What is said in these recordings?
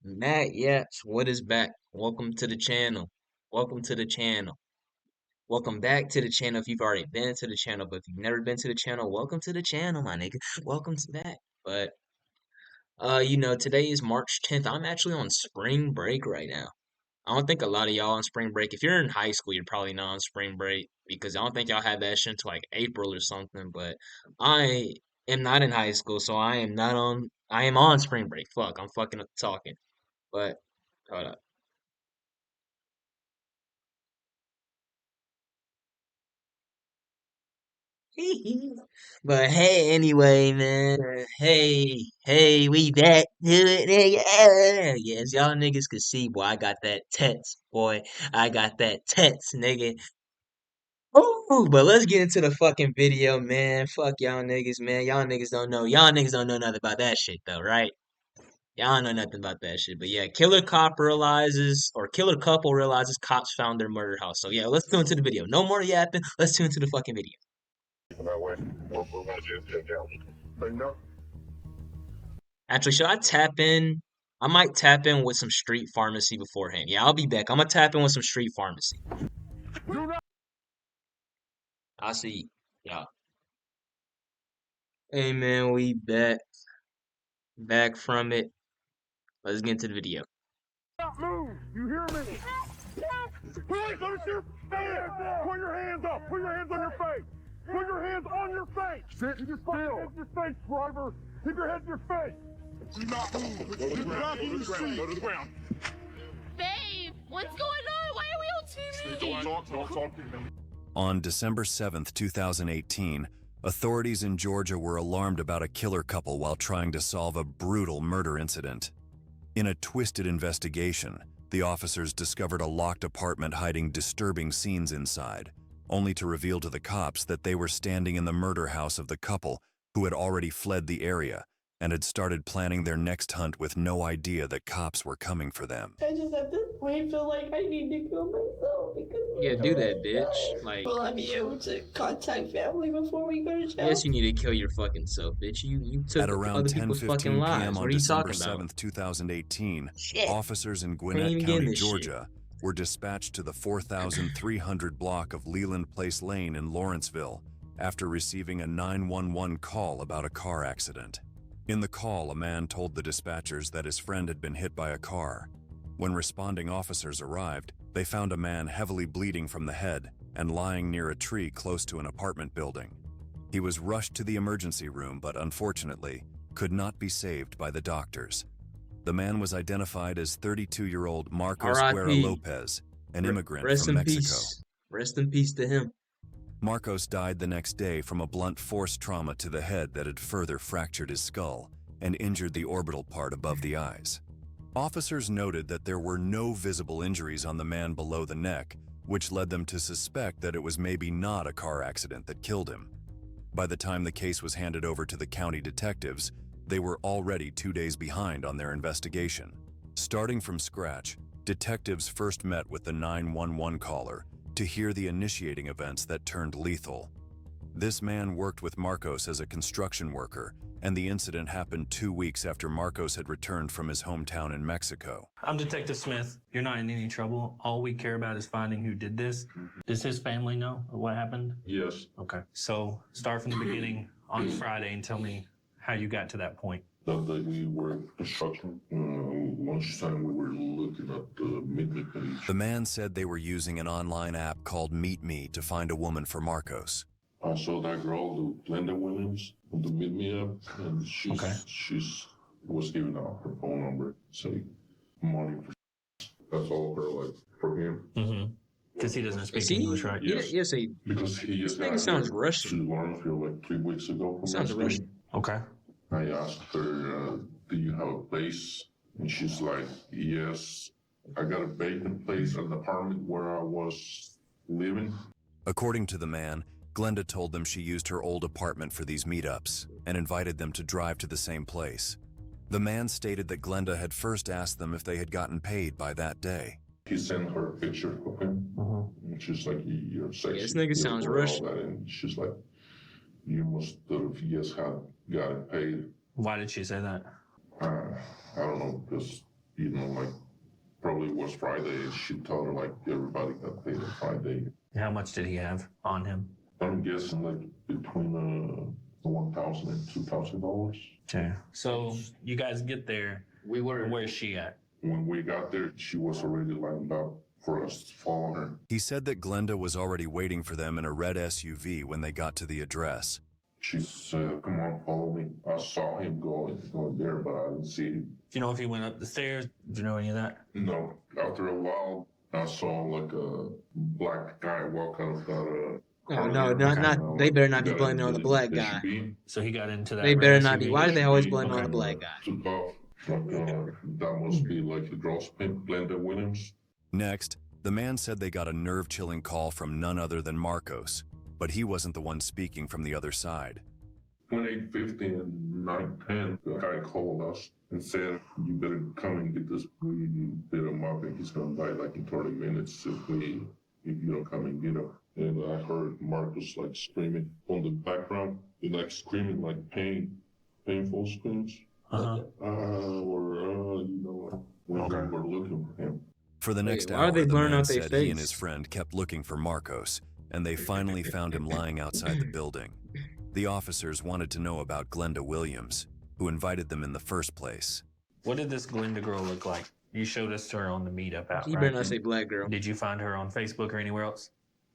Matt Yaps, what is back? Welcome to the channel. Welcome to the channel. Welcome back to the channel if you've already been to the channel, but if you've never been to the channel, welcome to the channel, my nigga. Welcome to back. But today is March 10th. I'm actually on spring break right now. I don't think a lot of y'all on spring break. If you're in high school, you're probably not on spring break because I don't think y'all have that shit until like April or something. But I am not in high school, so I am on spring break. Fuck, I'm fucking talking. But hold up. But hey, anyway, man. Hey, we back to it, nigga. Yeah, as y'all niggas can see, boy, I got that tets, boy. I got that tets, nigga. Ooh, but let's get into the fucking video, man. Fuck y'all niggas, man. Y'all niggas don't know nothing about that shit, though, right? Y'all don't know nothing about that shit. But yeah, killer couple realizes cops found their murder house. So yeah, let's go into the video. No more yapping. Let's tune into the fucking video. That way. We're gonna just get down. But no. Actually, should I tap in? I might tap in with some street pharmacy beforehand. Yeah, I'll be back. I'm gonna tap in with some street pharmacy. I'll see y'all. Hey man, we back from it. Let's get into the video. Stop move! You hear me? Please, let your face! Put your hands up! Put your hands on your face! Put your hands on your face! Sit still! Keep your face, driver! Keep your head in your face! Do not move! Go to the ground! Go to the ground! Go to the ground! Babe, what's going on? Why are we on TV? Don't talk to me. On December 7th, 2018, authorities in Georgia were alarmed about a killer couple while trying to solve a brutal murder incident. In a twisted investigation, the officers discovered a locked apartment hiding disturbing scenes inside, only to reveal to the cops that they were standing in the murder house of the couple who had already fled the area and had started planning their next hunt with no idea that cops were coming for them. I just at this point feel like I need to kill myself because Yeah, do that, bitch. Like, will I be able to contact family before we go to jail? yes, you need to kill your fucking self, bitch. You took At around other people's fucking 10:15 lives. p.m. What on are you December talking about? 7th, 2018, Shit. officers in Can't Gwinnett even get in County, this shit. Georgia, were dispatched to the 4300 block of Leland Place Lane in Lawrenceville after receiving a 911 call about a car accident. In the call, a man told the dispatchers that his friend had been hit by a car. When responding officers arrived, they found a man heavily bleeding from the head and lying near a tree close to an apartment building. He was rushed to the emergency room, but unfortunately, could not be saved by the doctors. The man was identified as 32-year-old Marcos Guerra R.I.P. Lopez, an immigrant Rest from in Mexico. peace. Rest in peace to him. Marcos died the next day from a blunt force trauma to the head that had further fractured his skull and injured the orbital part above the eyes. Officers noted that there were no visible injuries on the man below the neck, which led them to suspect that it was maybe not a car accident that killed him. By the time the case was handed over to the county detectives, they were already 2 days behind on their investigation. Starting from scratch, detectives first met with the 911 caller to hear the initiating events that turned lethal. This man worked with Marcos as a construction worker, and the incident happened 2 weeks after Marcos had returned from his hometown in Mexico. I'm Detective Smith. You're not in any trouble. All we care about is finding who did this. Does his family know what happened? Yes. Okay. So start from the beginning on Friday and tell me how you got to that point. That day we were in construction. Lunchtime we were looking at the Meet Me page. The man said they were using an online app called Meet Me to find a woman for Marcos. I saw that girl, the Glenda Williams, on the Meet Me app, and she's was giving out her phone number, say money for. That's all her like for him. Mm-hmm. Because he doesn't speak Is he? English, right? Yes. Yes, he. Because he This just nigga got sounds here Russian. to Lawrenceville like 3 weeks ago. From Sounds Mexico. Russian. Okay. I asked her, do you have a place? And she's like, yes, I got a vacant place in the apartment where I was living. According to the man, Glenda told them she used her old apartment for these meetups and invited them to drive to the same place. The man stated that Glenda had first asked them if they had gotten paid by that day. He sent her a picture of him. And she's like, you're sexy. Yeah, this nigga sounds beautiful, Russian. all that. And she's like, you must have, yes, have gotten paid. Why did she say that? I don't know, because, like probably was Friday. She told her like everybody got paid on Friday. How much did he have on him? I'm guessing like between $1,000 and $2,000. Okay. So you guys get there. Where's she at? When we got there, she was already lined up for us to follow her. He said that Glenda was already waiting for them in a red SUV when they got to the address. She said, "Come on, follow me." I saw him going there, but I didn't see him. Do you know if he went up the stairs? Do you know any of that? No. After a while, I saw like a black guy walk out of that. Oh, no, not. They better not be blaming on the black guy. So he got into that. They red better not be. SUV? Why do they always blame Okay. on the black guy? Took off. That must be like the girl's pimp, Glenda Williams. Next, the man said they got a nerve-chilling call from none other than Marcos, but he wasn't the one speaking from the other side. When 8:50 and 9:10, the guy called us and said, "You better come and get this. We beat him up, and he's gonna die like in 30 minutes if you don't come and get him." And I heard Marcus like screaming on the background, and like screaming like painful screams. Uh-huh. We're looking for him. For the next why hour, are they the blurring man out their said he and face? his friend kept looking for Marcos, and they finally found him lying outside the building. The officers wanted to know about Glenda Williams, who invited them in the first place. What did this Glenda girl look like? You showed us her on the meetup out, You right? better not say black girl. Did you find her on Facebook or anywhere else?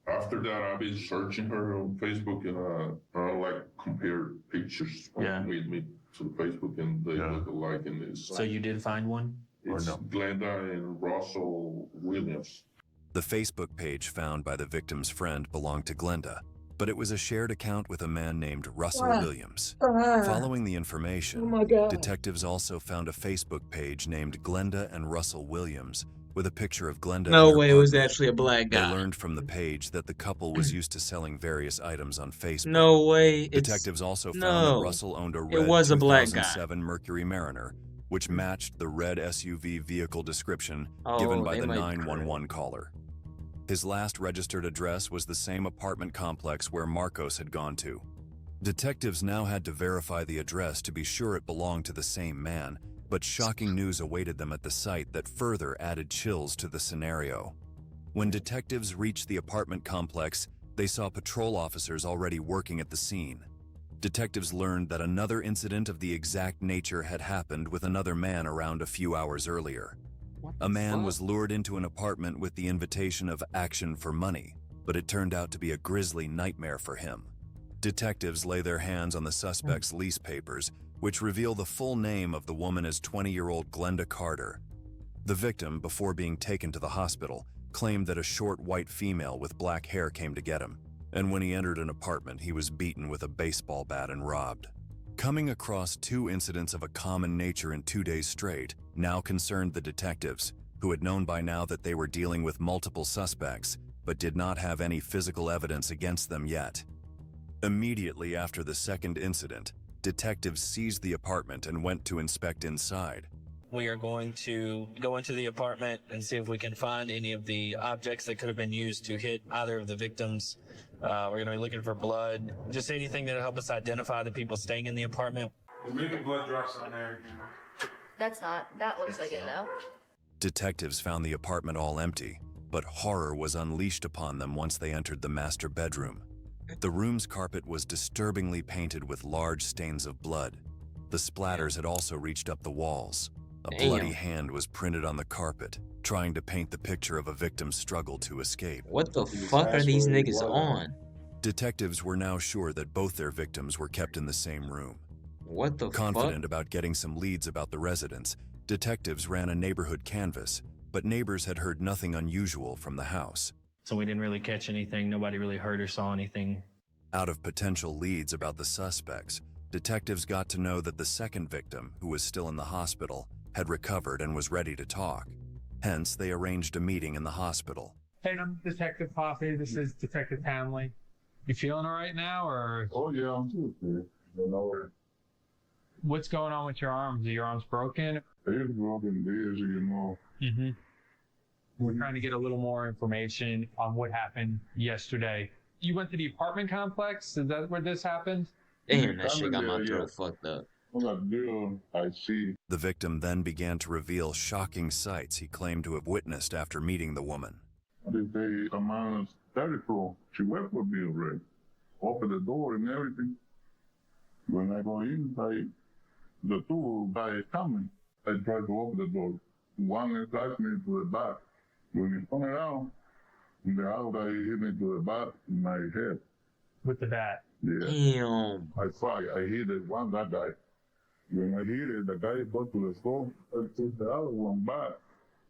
After that, I've been searching her on Facebook, and I like compared pictures with me to Facebook, and they look alike. And it's So you did find one? it's Glenda and Russell Williams. The Facebook page found by the victim's friend belonged to Glenda, but it was a shared account with a man named Russell Williams. Following the information, detectives also found a Facebook page named Glenda and Russell Williams with a picture of Glenda. No and her way, it was partner. actually a black They guy. learned from the page that the couple was used to selling various items on Facebook. No way. It's Detectives also found no. that Russell owned a It red was a black guy. 2007 Mercury Mariner, which matched the red SUV vehicle description Oh, given by they the might be 911 caller. His last registered address was the same apartment complex where Marcos had gone to. Detectives now had to verify the address to be sure it belonged to the same man, but shocking news awaited them at the site that further added chills to the scenario. When detectives reached the apartment complex, they saw patrol officers already working at the scene. Detectives learned that another incident of the exact nature had happened with another man around a few hours earlier. A man was lured into an apartment with the invitation of action for money, but it turned out to be a grisly nightmare for him. Detectives lay their hands on the suspect's lease papers, which reveal the full name of the woman as 20-year-old Glenda Carter. The victim, before being taken to the hospital, claimed that a short white female with black hair came to get him, and when he entered an apartment, he was beaten with a baseball bat and robbed. Coming across two incidents of a common nature in 2 days straight now concerned the detectives, who had known by now that they were dealing with multiple suspects, but did not have any physical evidence against them yet. Immediately after the second incident, detectives seized the apartment and went to inspect inside. We are going to go into the apartment and see if we can find any of the objects that could have been used to hit either of the victims. We're going to be looking for blood, just anything that'll help us identify the people staying in the apartment. Leave blood drops on there. That looks like it though. Detectives found the apartment all empty, but horror was unleashed upon them once they entered the master bedroom. The room's carpet was disturbingly painted with large stains of blood. The splatters had also reached up the walls. A Damn. bloody hand was printed on the carpet, trying to paint the picture of a victim's struggle to escape. What the fuck are these niggas on? Detectives were now sure that both their victims were kept in the same room. What the Confident fuck? about getting some leads about the residents, detectives ran a neighborhood canvass, but neighbors had heard nothing unusual from the house. So we didn't really catch anything. Nobody really heard or saw anything. Out of potential leads about the suspects, detectives got to know that the second victim, who was still in the hospital, had recovered and was ready to talk. Hence, they arranged a meeting in the hospital. Hey, I'm Detective Poppy. This is Detective Hanley. You feeling all right now, or Oh yeah, I'm too. You know, what's going on with your arms? Are your arms broken? it's broken days, you know. Mm-hmm. We're trying to get a little more information on what happened yesterday. You went to the apartment complex? Is that where this happened? Damn, that shit got my Yeah. throat fucked up. That girl I see. The victim then began to reveal shocking sights he claimed to have witnessed after meeting the woman. They say a man 34. She worked for me already. Open the door and everything. When I go in, the two guys coming. I try to open the door. One attacked me to the back. When he turned around, the other guy hit me to the back in my head. With the bat. Yeah. Damn. I fight. I hit it one that guy. When I hit it, the guy go to the store. I took the other one back.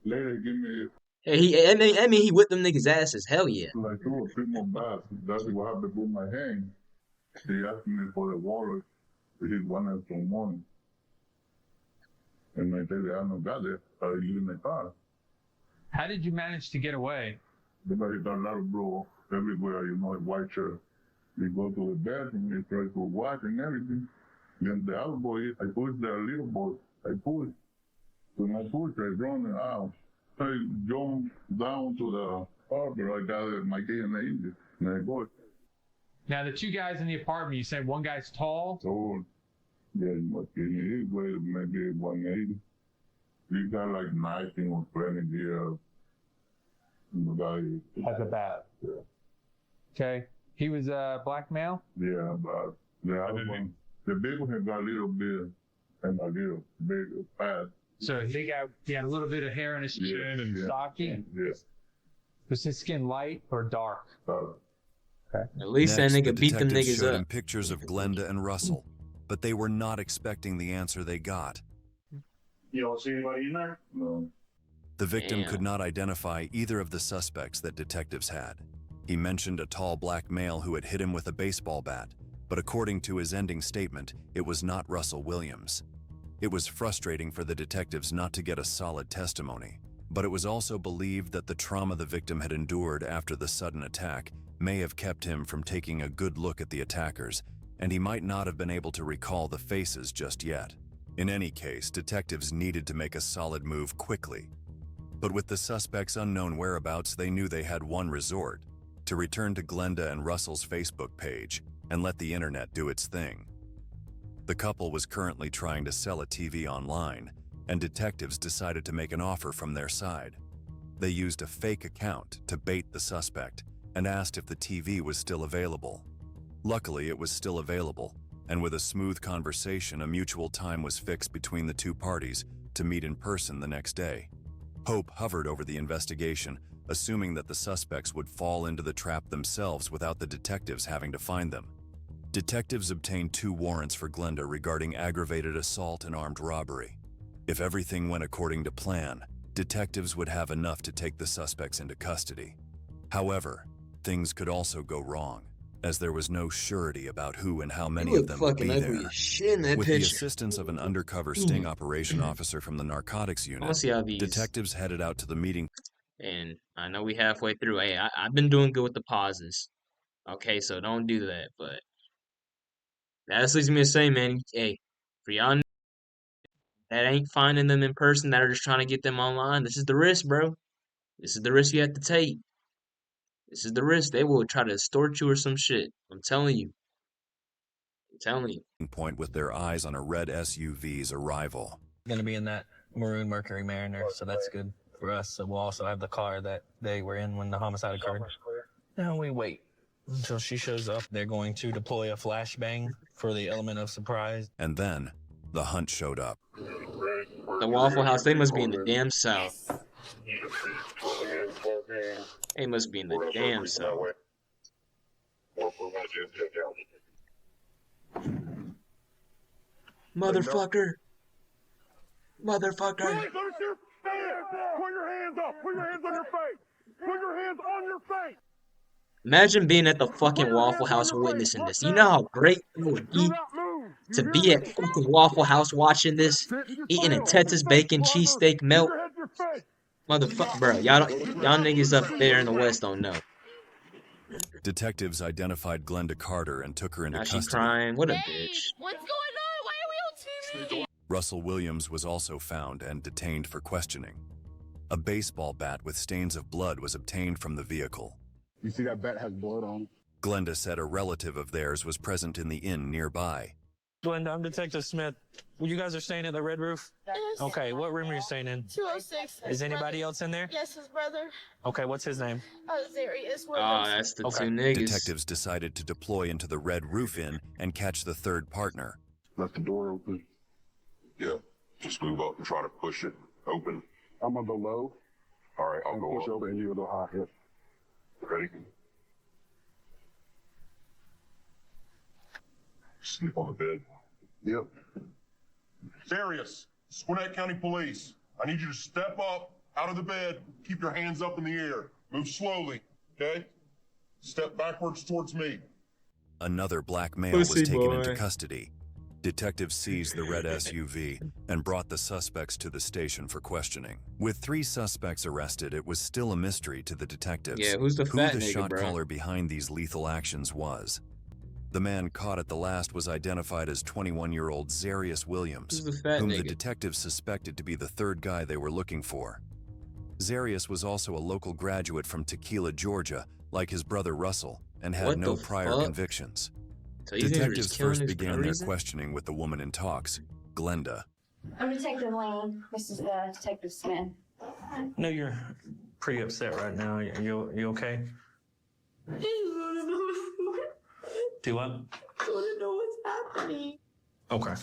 Later, give me Hey, I mean, he whipped them niggas' asses. Hell yeah. like 2 or 3 more bats. That's what happened with my hand. They asked me for the water. They hit 1 extra morning. And I said, I don't got it. I leave in the car. How did you manage to get away? Because got a lot of blow everywhere, you know, a white shirt. They go to the bathroom, they try to wash and everything. Then the other boy, I push the little boy. I push. When I push, I run out. I jump down to the harbor. I got my key and I go. Now, the two guys in the apartment, you said one guy's tall. So, yeah, he weighed maybe 180. He got like 19 or 20 years. The guy Has a bat. Yeah. Okay. He was a black male? Yeah, but the other one, the big one got a little bit and a little big fat. So he had a little bit of hair on his chin and stocky. Yeah. Was his skin light or dark? At least Next, that the nigga beat them detectives niggas showed him up. pictures of Glenda and Russell, but they were not expecting the answer they got. You don't see anybody in there? No. The victim Damn. could not identify either of the suspects that detectives had. He mentioned a tall black male who had hit him with a baseball bat, but according to his ending statement, it was not Russell Williams. It was frustrating for the detectives not to get a solid testimony, but it was also believed that the trauma the victim had endured after the sudden attack may have kept him from taking a good look at the attackers, and he might not have been able to recall the faces just yet. In any case, detectives needed to make a solid move quickly. But with the suspect's unknown whereabouts, they knew they had one resort: to return to Glenda and Russell's Facebook page and let the internet do its thing. The couple was currently trying to sell a TV online, and detectives decided to make an offer from their side. They used a fake account to bait the suspect and asked if the TV was still available. Luckily, it was still available, and with a smooth conversation, a mutual time was fixed between the two parties to meet in person the next day. Hope hovered over the investigation, assuming that the suspects would fall into the trap themselves without the detectives having to find them. Detectives obtained 2 warrants for Glenda regarding aggravated assault and armed robbery. If everything went according to plan, detectives would have enough to take the suspects into custody. However, things could also go wrong, as there was no surety about who and how many He of look them would be fucking ugly there. as shit in that With the picture. assistance of an undercover sting operation officer from the narcotics I want unit, to see how these. detectives headed out to the meeting And I know we halfway through. Hey, I've been doing good with the pauses. Okay, so don't do that. But that just leads me to say, man, hey, for y'all that ain't finding them in person, that are just trying to get them online, this is the risk, bro. This is the risk you have to take. This is the risk. They will try to extort you or some shit. I'm telling you. I'm telling you. point with their eyes on a red SUV's arrival. Going to be in that maroon Mercury Mariner, so that's good for us. So we'll also have the car that they were in when the homicide occurred. Now we wait until she shows up. They're going to deploy a flashbang for the element of surprise. And then, the hunt showed up. The Waffle House, they must be in the damn South. They must be in the damn South. Motherfucker. Motherfucker. Hey, let us hear your face. Put your hands up. Put your hands on your face. Put your hands on your face. Imagine being at the fucking Waffle House witnessing this. You know how great it would be Do not move. You to hear be me? at fucking Waffle House watching this, Sit in your eating a face. Texas bacon Driver, cheesesteak keep melt. your head in your face. Motherfucker, bro, y'all niggas up there in the West don't know. Detectives identified Glenda Carter and took her into Now she custody. crying. What a Babe, bitch. what's going on? Why are we on TV? Russell Williams was also found and detained for questioning. A baseball bat with stains of blood was obtained from the vehicle. You see that bat has blood on it? Glenda said a relative of theirs was present in the inn nearby. Glenda, I'm Detective Smith. You guys are staying at the Red Roof? Yes. Okay, what room are you staying in? 206. Is anybody else in there? Yes, his brother. Okay, what's his name? Zarius Oh, Williams. that's the Okay. two niggas. Detectives decided to deploy into the Red Roof Inn and catch the third partner. Left the door open. Yeah, just move up and try to push it open. I'm gonna go low. All right, I'll go Push up. over and you go high. Here. Ready? Sleep on the bed. Yep. Darius, Gwinnett County Police. I need you to step up out of the bed. Keep your hands up in the air. Move slowly, okay? Step backwards towards me. Another black male was Pussy taken boy. into custody. Detectives seized the red SUV and brought the suspects to the station for questioning. With 3 suspects arrested, it was still a mystery to the detectives Yeah, who's the who fat the nigga, shot bro? caller behind these lethal actions was. The man caught at the last was identified as 21-year-old Zarius Williams, Who's the fat whom the nigga? detectives suspected to be the third guy they were looking for. Zarius was also a local graduate from Tequila, Georgia, like his brother Russell, and had What no the prior fuck? convictions. So you think they're Detectives just killing first us for began no their reason? questioning with the woman in talks, Glenda. I'm Detective Lane. This is Detective Smith. No, you're pretty upset right now. You okay? Do what? I want to know what's happening. Okay.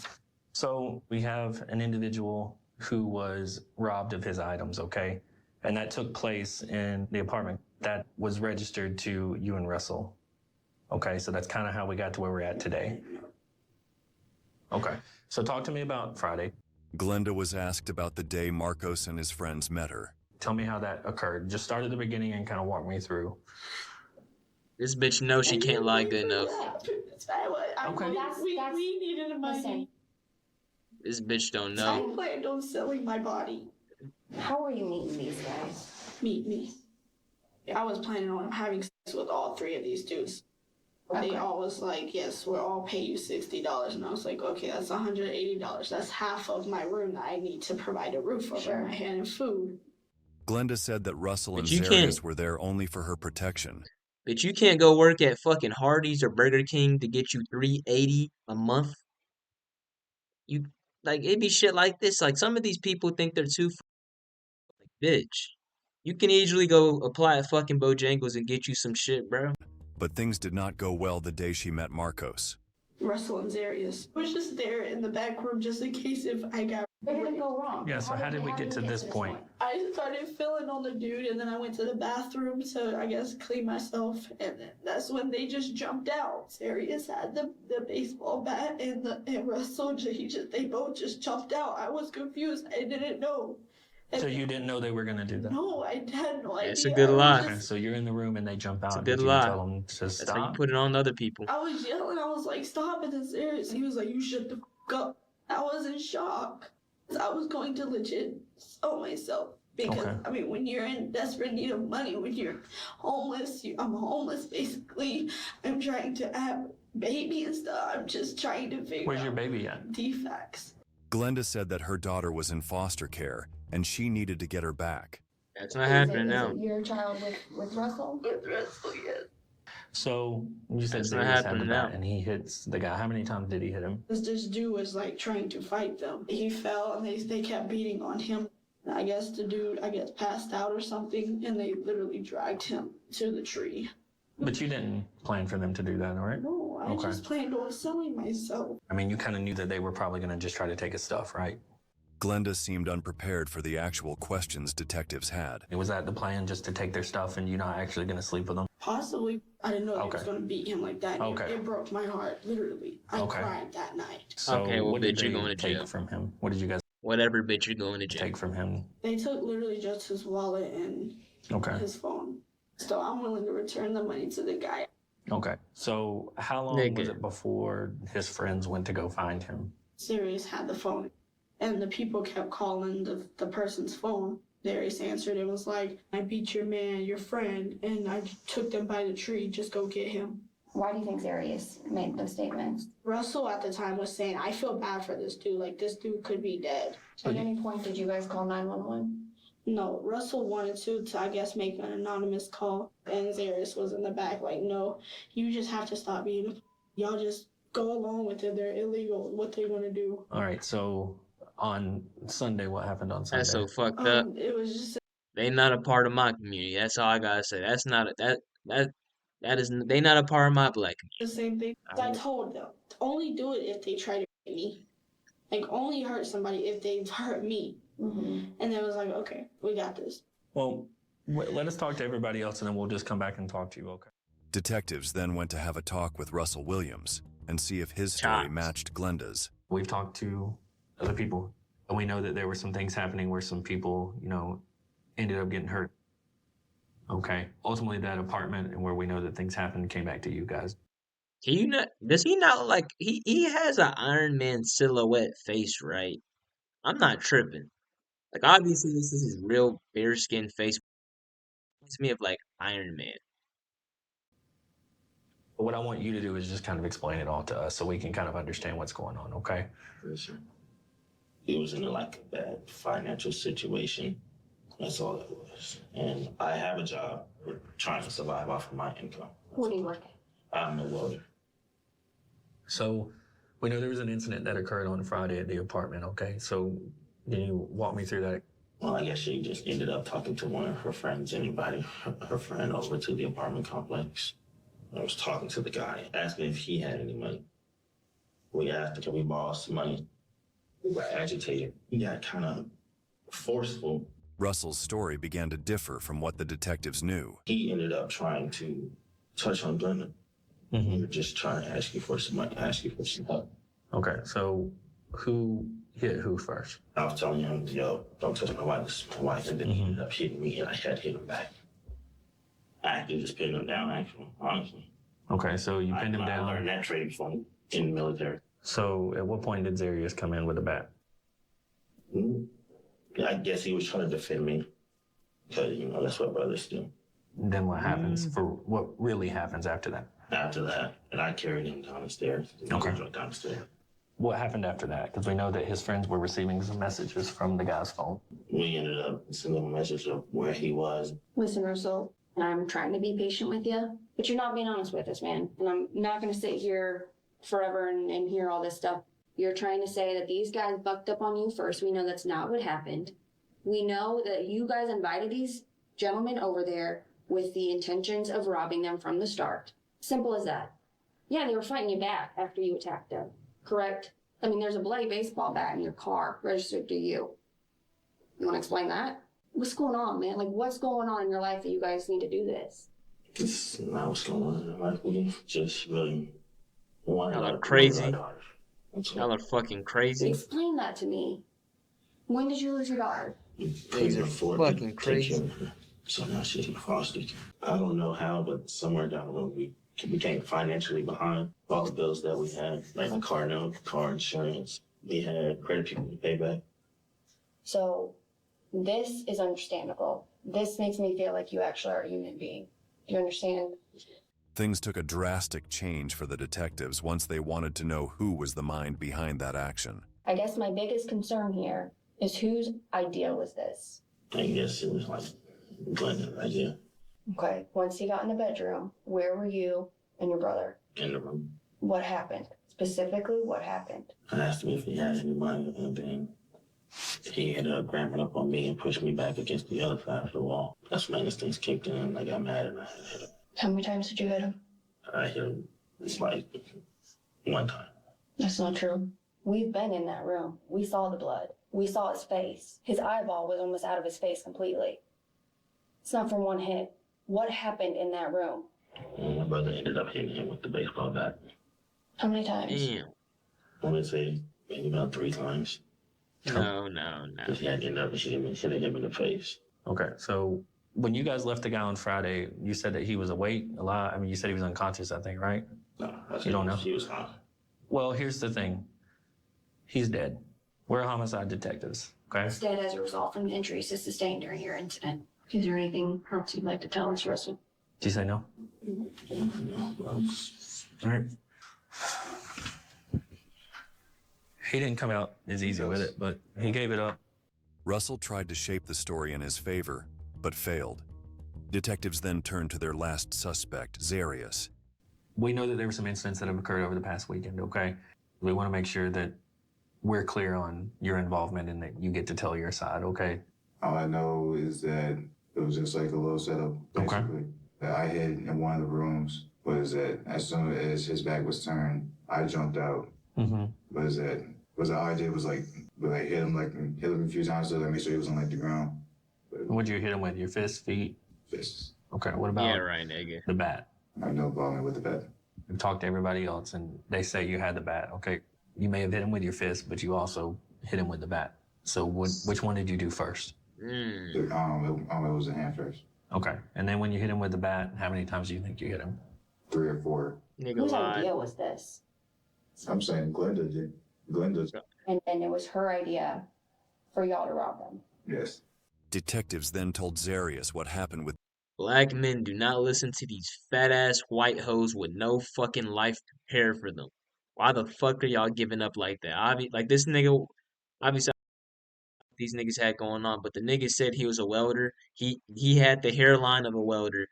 So we have an individual who was robbed of his items, okay? And that took place in the apartment that was registered to you and Russell. Okay, so that's kind of how we got to where we're at today. Okay. So talk to me about Friday. Glenda was asked about the day Marcos and his friends met her. Tell me how that occurred. Just start at the beginning and kind of walk me through. This bitch knows she can't lie good enough. Okay. We needed the money. Listen, This bitch don't I know. planned on selling my body. how are you meeting these guys? Meet me. I was planning on having sex with all 3 of these dudes. They Okay. all was like, yes, we'll all pay you $60. And I was like, okay, that's $180. That's half of my room that I need to provide a roof over Sure. my head and food. Glenda said that Russell But and you Zarius can't- were there only for her protection. But you can't go work at fucking Hardee's or Burger King to get you $380 a month. You like it be shit like this. Like some of these people think they're too like, bitch. You can easily go apply at fucking Bojangles and get you some shit, bro. But things did not go well the day she met Marcos. Russell and Zarius was just there in the back room just in case if I got. Where did it go wrong? Yeah, so how did we get to this point? I started feeling on the dude, and then I went to the bathroom to, I guess, clean myself, and then that's when they just jumped out. Zarius had the baseball bat, and Russell, they both just jumped out. I was confused. I didn't know. And So you didn't know they were going to do that? No, I had no idea. It's a good I was lie. Okay, so you're in the room and they jump out. a Did good you lie. tell them to That's how you stop? put it on other people. I was yelling. I was like, "Stop it!" And Zarius, he was like, "You shut the fuck up." I was in shock. I was going to legit sell myself because Okay. I mean, when you're in desperate need of money, when you're homeless, I'm homeless basically. I'm trying to have a baby and stuff. I'm just trying to figure Where's your out baby at? defects. Glenda said that her daughter was in foster care and she needed to get her back. That's not happening now. Is it your child with Russell? With Russell, yes. So you said That's not Zarius had the happening bat now. and he hits the guy. How many times did he hit him? This dude was like trying to fight them. He fell and they kept beating on him. I guess the dude, passed out or something, and they literally dragged him to the tree. But you didn't plan for them to do that, all right? No, I Okay. just planned on selling myself. I mean, you kind of knew that they were probably going to just try to take his stuff, right? Glenda seemed unprepared for the actual questions detectives had. Was that the plan, just to take their stuff and you're not actually going to sleep with them? Possibly, I didn't know they was Okay. gonna beat him like that. Okay. It broke my heart, literally. I Okay. cried that night. So Okay, well, what did bitch, you're they going to take jail. from him? What did you guys Whatever, bitch, you're going to jail. take from him? They took literally just his wallet and Okay. his phone. So I'm willing to return the money to the guy. Okay. So how long was Nigga. it before his friends went to go find him? Sirius had the phone, and the people kept calling the person's phone. Darius answered and was like, "I beat your man, your friend, and I took them by the tree. Just go get him." Why do you think Zarius made those statements? Russell at the time was saying, "I feel bad for this dude. Like, this dude could be dead." At any point, did you guys call 911? No, Russell wanted to I guess, make an anonymous call, and Zarius was in the back like, "No, you just have to stop being y'all just go along with it. They're illegal. What they want to do. All right. So on Sunday, what happened on Sunday? That's so fucked up. It was just They not a part of my community. That's all I gotta say. That's not a, that is they not a part of my black community. the same thing. I told them to only do it if they try to hurt me. Like, only hurt somebody if they've hurt me. And it was like, okay, we got this. Well, let us talk to everybody else, and then we'll just come back and talk to you. Okay. Detectives then went to have a talk with Russell Williams and see if his story Chops. matched Glenda's. We've talked to other people, and we know that there were some things happening where some people, you know, ended up getting hurt. Okay. Ultimately, that apartment and where we know that things happened came back to you guys. Can you not? Does he not look like he has an Iron Man silhouette face, right? I'm not tripping. Like, obviously this is his real bare skin face. Reminds me of like Iron Man. But what I want you to do is just kind of explain it all to us so we can kind of understand what's going on, okay? For sure. He was in like a bad financial situation. That's all it was. And I have a job. We're trying to survive off of my income. Where do you work? I'm a welder. So we know there was an incident that occurred on Friday at the apartment, okay? So can you walk me through that? Well, I guess she just ended up talking to one of her friends, anybody, her friend over to the apartment complex. I was talking to the guy, asking if he had any money. We asked, can we borrow some money? We got agitated. He got kind of forceful. Russell's story began to differ from what the detectives knew. He ended up trying to touch on Glenda. We were just trying to ask you for some money, ask you for some help. Okay, so who hit who first? I was telling him, yo, don't touch my wife. This is my wife. And then he ended up hitting me, and I had to hit him back. I actually just pinned him down, actually, honestly. Okay, so you pinned him I down. learned that trade from in the military. So at what point did Zarius come in with a bat? I guess he was trying to defend me. Because, you know, that's what brothers do. Then what happens for what really happens after that? After that, and I carried him down the stairs. Okay. Down the stairs. What happened after that? Because we know that his friends were receiving some messages from the guy's phone. We ended up sending him a message of where he was. Listen, Russell, I'm trying to be patient with you, but you're not being honest with us, man. And I'm not going to sit here forever and hear all this stuff. You're trying to say that these guys bucked up on you first. We know that's not what happened. We know that you guys invited these gentlemen over there with the intentions of robbing them from the start. Simple as that. Yeah, they were fighting you back after you attacked them, correct? I mean, there's a bloody baseball bat in your car registered to you. You want to explain that? What's going on, man? Like, what's going on in your life that you guys need to do this? This is not what's going on. Like, we just really want Y'all to are crazy. That's Y'all are fucking crazy. Explain that to me. When did you lose your daughter? These are fucking crazy. So now she's in foster care. I don't know how, but somewhere down the road we became financially behind all the bills that we had, like the car note, car insurance. We had credit people to pay back. So, this is understandable. This makes me feel like you actually are a human being. Do you understand? Things took a drastic change for the detectives once they wanted to know who was the mind behind that action. I guess my biggest concern here is whose idea was this? I guess it was like Glenda's idea. Okay, once you got in the bedroom, where were you and your brother? In the room. What happened? Specifically, what happened? I asked him if he had any money, and then he ended up grabbing up on me and pushed me back against the other side of the wall. That's when instincts kicked in, and I got mad and I hit him. How many times did you hit him? I hit him like one time. That's not true. We've been in that room. We saw the blood. We saw his face. His eyeball was almost out of his face completely. It's not from one hit. What happened in that room? And my brother ended up hitting him with the baseball bat. How many times? Damn. I would say maybe about 3 times. No. Because he had ended up hitting him in the face. Okay, so when you guys left the guy on Friday, you said that he was awake, alive. I mean, you said he was unconscious, I think, right? No, You don't know? He was hot. Well, here's the thing. He's dead. We're homicide detectives, okay? He's dead as a result from the injuries he sustained during your incident. Is there anything else you'd like to tell us, Russell? Did you say no? All right. He didn't come out as easy with it, but he gave it up. Russell tried to shape the story in his favor, but failed. Detectives then turned to their last suspect, Zarius. we know that there were some incidents that have occurred over the past weekend, okay? We want to make sure that we're clear on your involvement and that you get to tell your side, okay? All I know is that it was just like a little setup, basically. That I hid in one of the rooms, but is that as soon as his back was turned, I jumped out. Mm-hmm. But is that all I did was hit him a few times so that I made sure he was on the ground. What'd you hit him with? Your fists, feet? Fists. Okay, what about Yeah, right, nigga. the bat? I have no problem with the bat. We've talked to everybody else and they say you had the bat, okay? You may have hit him with your fist, but you also hit him with the bat. So which one did you do first? It was a hand first. Okay, and then when you hit him with the bat, how many times do you think you hit him? 3 or 4. Nigga Whose lied. idea was this? I'm saying Glenda did. Glenda's. And then it was her idea for y'all to rob them. Yes. Detectives then told Zarius what happened with Black men do not listen to these fat ass white hoes with no fucking life prepared for them. Why the fuck are y'all giving up like that? Like this nigga, obviously these niggas had going on, but the nigga said he was a welder. He had the hairline of a welder,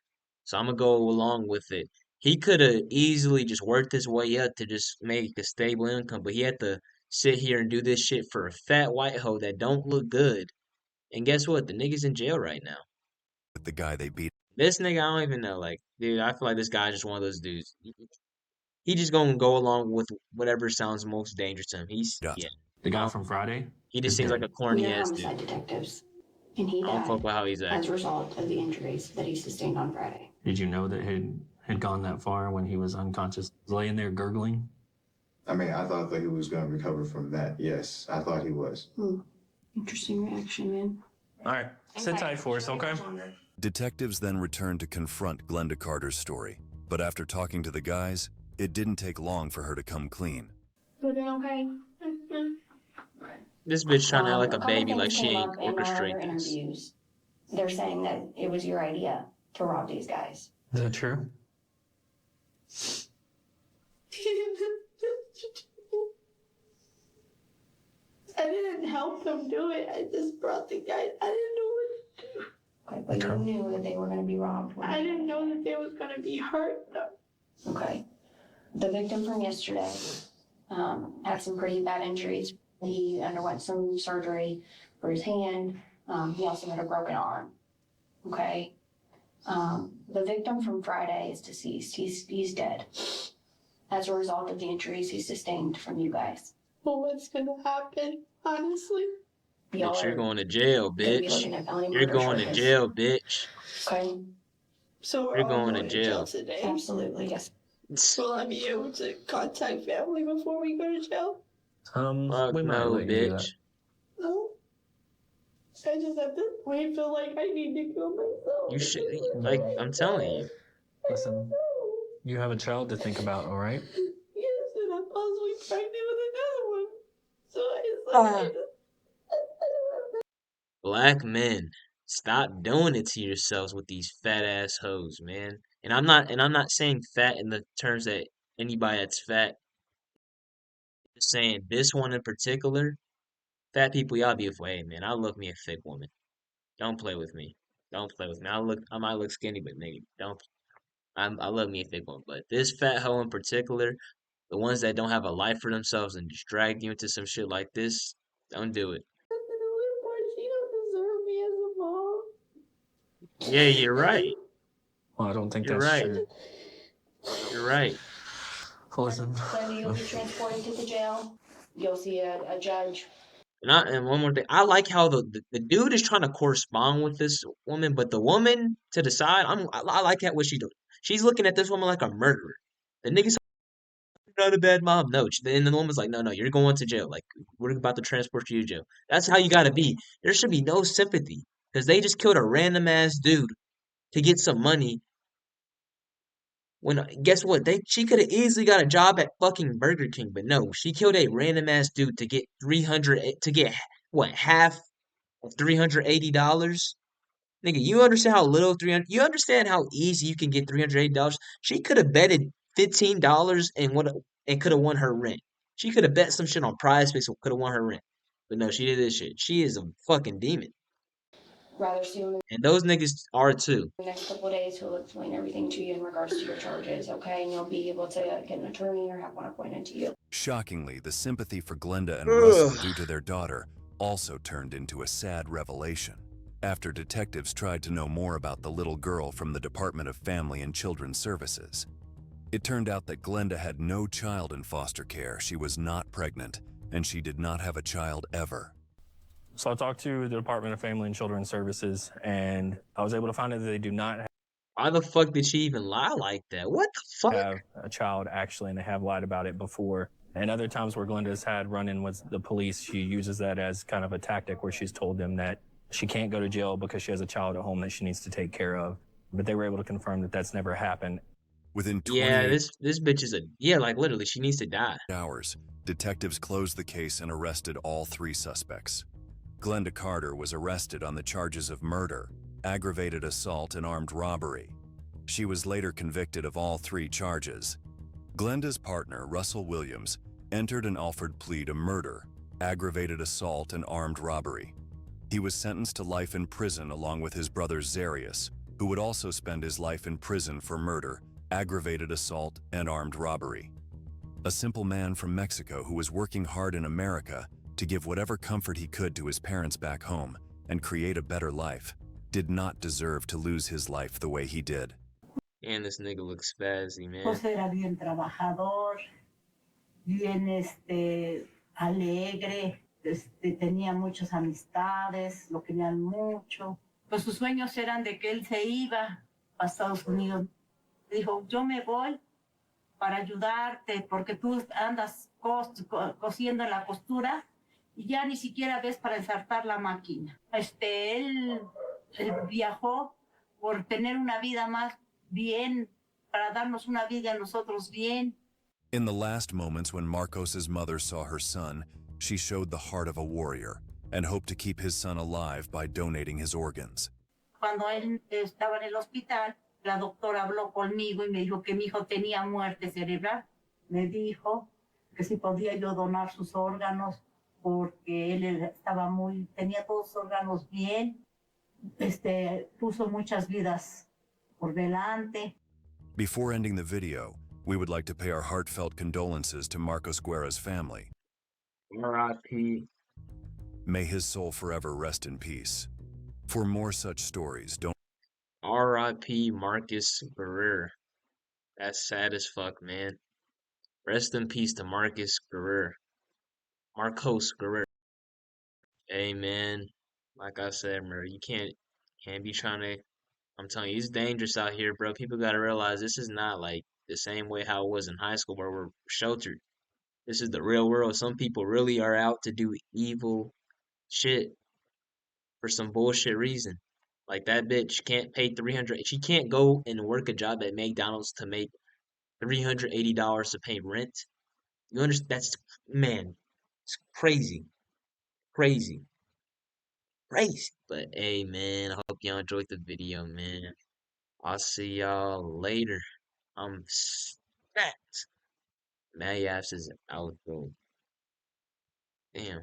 so I'm gonna go along with it. He could have easily just worked his way up to just make a stable income, but he had to sit here and do this shit for a fat white hoe that don't look good. And guess what? The nigga's in jail right now. the guy they beat This nigga, I don't even know. Like, dude, I feel like this guy's just one of those dudes. He just gonna go along with whatever sounds most dangerous to him. up. Yeah. The guy from Friday? He just is seems like dead. a corny We're ass homicide dude. detectives. And he I don't died fuck with how he's as a acting. result of the injuries that he sustained on Friday. Did you know that he had gone that far when he was unconscious, laying there gurgling? I mean, I thought that he was going to recover from that. Yes, I thought he was. Interesting reaction, man. All right, sit tight for us, okay? Detectives then returned to confront Glenda Carter's story, but after talking to the guys, it didn't take long for her to come clean. Looking okay? This bitch trying to act like a couple baby, like things she came ain't up in our other orchestrate this. interviews. They're saying that it was your idea to rob these guys. Is that true? I didn't help them do it. I just brought the guy. I didn't know what to do. Okay, but you knew that they were going to be robbed. I didn't know that they was gonna be hurt though. Okay. The victim from yesterday had some pretty bad injuries. He underwent some surgery for his hand. He also had a broken arm. Okay. The victim from Friday is deceased. He's dead as a result of the injuries he sustained from you guys. Well, what's gonna happen? Honestly, Bitch, you're going to jail, bitch. You're going to jail, bitch. Okay. so we're You're all going to jail. today. Absolutely, yes. Will I be able to contact family before we go to jail? Fuck We might no, let you do that. bitch. No. I just have to wait. Feel like I need to kill myself. You should, like, I'm telling you. Listen, you have a child to think about, all right? Yes, and I'm possibly pregnant with another one. So it's like I don't have Black men, stop doing it to yourselves with these fat ass hoes, man. And I'm not saying fat in the terms that anybody that's fat. I'm just saying this one in particular, fat people, y'all beautiful. Hey man, I love me a thick woman. Don't play with me. Don't play with me. I might look skinny, but nigga, don't. I love me a thick one, but this fat hoe in particular, the ones that don't have a life for themselves and just drag you into some shit like this, don't do it. to live more. She don't deserve me as a mom. Yeah, you're right. Well, I don't think You're that's right. true. You're right. Listen, Then you'll be transported to the jail. You'll see a judge. And one more thing, I like how the dude is trying to correspond with this woman, but the woman to the side, I like that what she doing. She's looking at this woman like a murderer. The nigga's not a bad mom. No, and the woman's like, no, you're going to jail. Like we're about to transport you to jail. That's how you gotta be. There should be no sympathy because they just killed a random ass dude to get some money. When guess what? She could have easily got a job at fucking Burger King, but no, she killed a random ass dude to get 300 to get what half of $380. Nigga, you understand how little 300? You understand how easy you can get $380? She could have betted $15 and could have won her rent. She could have bet some shit on Prize Picks and could have won her rent. But no, she did this shit. She is a fucking demon. rather see him And those niggas are too. in the next couple of days. He'll explain everything to you in regards to your charges, okay? And you'll be able to get an attorney or have one appointed to you. Shockingly, the sympathy for Glenda and Ugh. Russell due to their daughter also turned into a sad revelation. After detectives tried to know more about the little girl from the Department of Family and Children's Services, it turned out that Glenda had no child in foster care. She was not pregnant, and she did not have a child ever. So I talked to the Department of Family and Children's Services, and I was able to find out that they do not Why the fuck did she even lie like that? What the fuck? have a child actually, and they have lied about it before. And other times where Glenda's had run-in with the police, she uses that as kind of a tactic where she's told them that she can't go to jail because she has a child at home that she needs to take care of. But they were able to confirm that that's never happened. Within 28 Yeah, this bitch is like literally she needs to die. hours, detectives closed the case and arrested all 3 suspects. Glenda Carter was arrested on the charges of murder, aggravated assault, and armed robbery. She was later convicted of all 3 charges. Glenda's partner, Russell Williams, entered an offered plea to murder, aggravated assault, and armed robbery. He was sentenced to life in prison along with his brother Zarius, who would also spend his life in prison for murder, aggravated assault, and armed robbery. A simple man from Mexico who was working hard in America to give whatever comfort he could to his parents back home and create a better life, did not deserve to lose his life the way he did. And this nigga looks spazzy, man. José era bien trabajador, bien alegre, tenía muchas amistades, lo querían mucho. Pues sus sueños eran de que él se iba a Estados Unidos. Dijo, yo me voy para ayudarte porque tú andas cosiendo en la costura y ya ni siquiera ves para ensartar la máquina. Él viajó por tener una vida más bien, para darnos una vida a nosotros bien. In the last moments when Marcos's mother saw her son, she showed the heart of a warrior and hoped to keep his son alive by donating his organs. Cuando él estaba en el hospital, la doctora habló conmigo y me dijo que mi hijo tenía muerte cerebral. Me dijo que si podía yo donar sus órganos porque él tenía todos sus órganos bien. Puso muchas vidas por delante. Before ending the video, we would like to pay our heartfelt condolences to Marcos Guerra's family. R.I.P. May his soul forever rest in peace. For more such stories, don't R.I.P. Marcus Guerrero. That's sad as fuck, man. Rest in peace to Marcus Guerrero. Marcos Guerrero. Hey, man. Like I said, bro, you can't be trying to. I'm telling you, it's dangerous out here, bro. People gotta realize this is not like the same way how it was in high school where we're sheltered. This is the real world. Some people really are out to do evil shit for some bullshit reason. Like that bitch can't pay 300. She can't go and work a job at McDonald's to make $380 to pay rent. You understand? That's, man, it's crazy, crazy, crazy. But hey, man, I hope y'all enjoyed the video, man. I'll see y'all later. I'm stacked. Matt Yaps is out though. Damn.